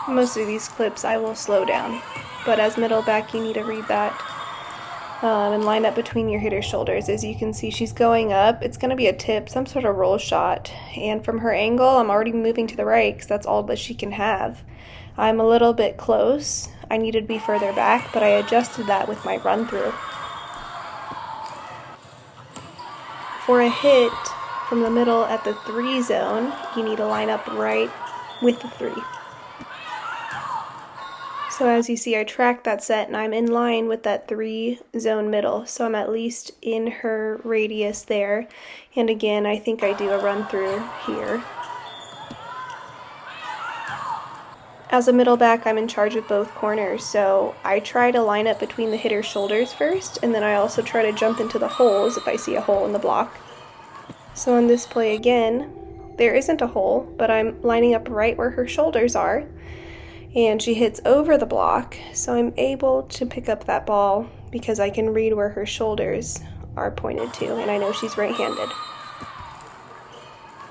Most of these clips I will slow down, but as middle back you need to read that and line up between your hitter's shoulders. As you can see, she's going up. It's going to be a tip, some sort of roll shot, and from her angle I'm already moving to the right because that's all that she can have. I'm a little bit close. I needed to be further back, but I adjusted that with my run through. For a hit from the middle at the 3 zone, you need to line up right with the 3. So as you see, I tracked that set and I'm in line with that 3 zone middle. So I'm at least in her radius there. And again, I think I do a run through here. As a middle back, I'm in charge of both corners. So I try to line up between the hitter's shoulders first, and then I also try to jump into the holes if I see a hole in the block. So in this play again, there isn't a hole, but I'm lining up right where her shoulders are. And she hits over the block, so I'm able to pick up that ball because I can read where her shoulders are pointed to, and I know she's right-handed.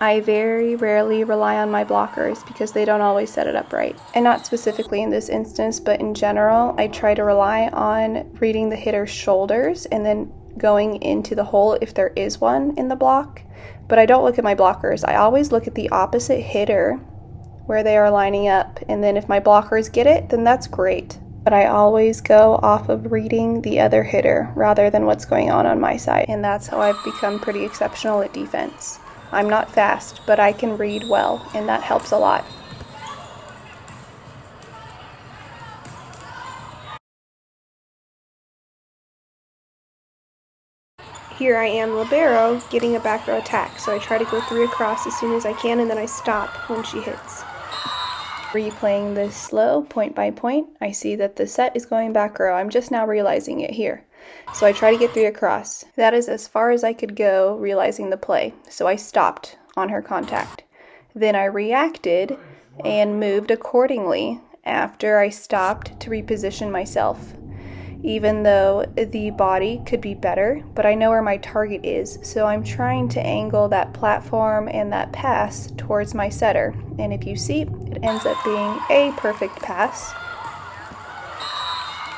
I very rarely rely on my blockers because they don't always set it up right. And not specifically in this instance, but in general, I try to rely on reading the hitter's shoulders and then going into the hole if there is one in the block. But I don't look at my blockers. I always look at the opposite hitter where they are lining up, and then if my blockers get it, then that's great. But I always go off of reading the other hitter rather than what's going on my side, and that's how I've become pretty exceptional at defense. I'm not fast, but I can read well, and that helps a lot. Here I am libero getting a back row attack, so I try to go 3 across as soon as I can, and then I stop when she hits. Replaying this slow, point by point, I see that the set is going back row. I'm just now realizing it here. So I try to get 3 across. That is as far as I could go realizing the play, so I stopped on her contact. Then I reacted and moved accordingly after I stopped to reposition myself. Even though the body could be better, but I know where my target is, so I'm trying to angle that platform and that pass towards my setter. And if you see, it ends up being a perfect pass.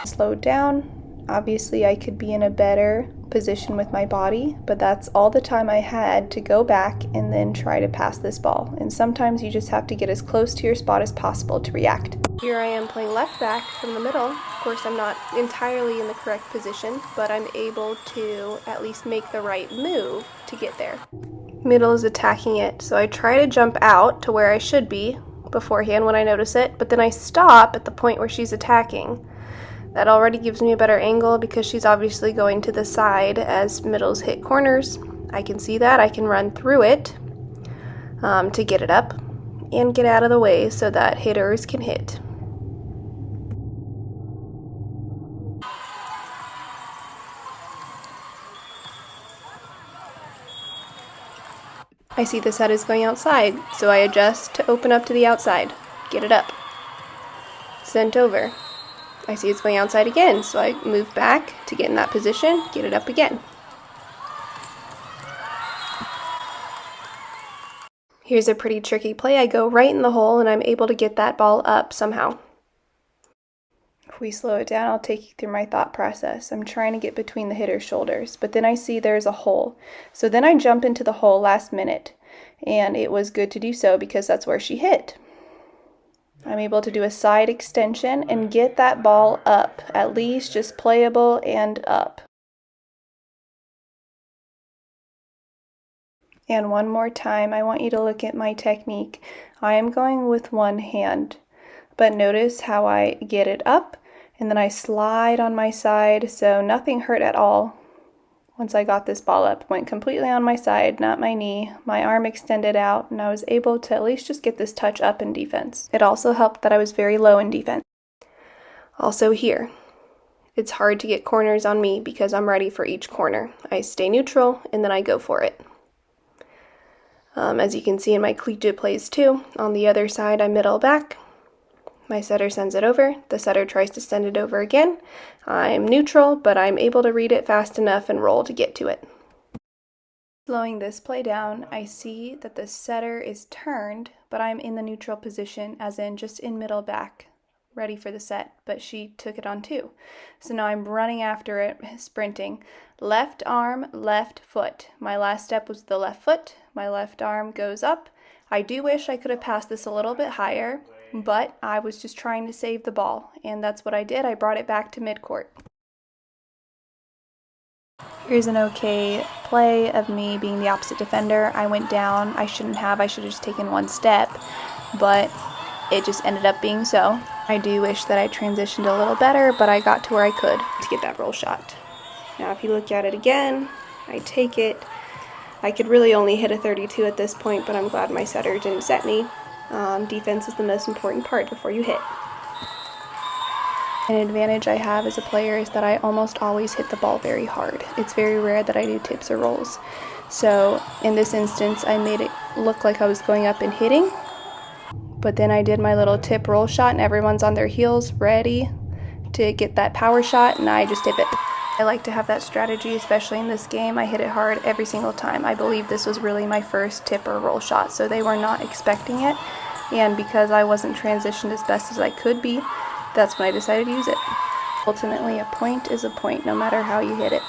Slowed down. Obviously, I could be in a better position with my body, but that's all the time I had to go back and then try to pass this ball. And sometimes you just have to get as close to your spot as possible to react. Here I am playing left back from the middle. Of course, I'm not entirely in the correct position, but I'm able to at least make the right move to get there. Middle is attacking it, so I try to jump out to where I should be beforehand when I notice it, but then I stop at the point where she's attacking. That already gives me a better angle because she's obviously going to the side as middles hit corners. I can see that. I can run through it to get it up and get out of the way so that hitters can hit. I see the set is going outside, so I adjust to open up to the outside, get it up, sent over. I see it's going outside again, so I move back to get in that position, get it up again. Here's a pretty tricky play. I go right in the hole and I'm able to get that ball up somehow. If we slow it down, I'll take you through my thought process. I'm trying to get between the hitter's shoulders, but then I see there's a hole. So then I jump into the hole last minute, and it was good to do so because that's where she hit. I'm able to do a side extension and get that ball up, at least just playable and up. And one more time, I want you to look at my technique. I am going with one hand, but notice how I get it up and then I slide on my side, so nothing hurt at all. Once I got this ball up, went completely on my side, not my knee, my arm extended out, and I was able to at least just get this touch up in defense. It also helped that I was very low in defense. Also here, it's hard to get corners on me because I'm ready for each corner. I stay neutral and then I go for it. As you can see in my collegiate plays too, on the other side I'm middle back. My setter sends it over, the setter tries to send it over again. I'm neutral, but I'm able to read it fast enough and roll to get to it. Slowing this play down, I see that the setter is turned, but but I'm in the neutral position, as in just in middle back, ready for the set, but she took it on 2. So now I'm running after it, sprinting. Left arm, left foot. My last step was the left foot. My left arm goes up. I do wish I could have passed this a little bit higher, but I was just trying to save the ball, and that's what I did. I brought it back to midcourt. Here's an okay play of me being the opposite defender. I went down. I shouldn't have. I should have just taken one step, but it just ended up being so. I do wish that I transitioned a little better, but I got to where I could to get that roll shot. Now if you look at it again, I take it. I could really only hit a 32 at this point, but I'm glad my setter didn't set me. Defense is the most important part before you hit. An advantage I have as a player is that I almost always hit the ball very hard. It's very rare that I do tips or rolls. So in this instance, I made it look like I was going up and hitting, but then I did my little tip roll shot and everyone's on their heels ready to get that power shot, and I just tip it. I like to have that strategy, especially in this game. I hit it hard every single time. I believe this was really my first tip or roll shot, so they were not expecting it, and because I wasn't transitioned as best as I could be, that's when I decided to use it. Ultimately, a point is a point, no matter how you hit it.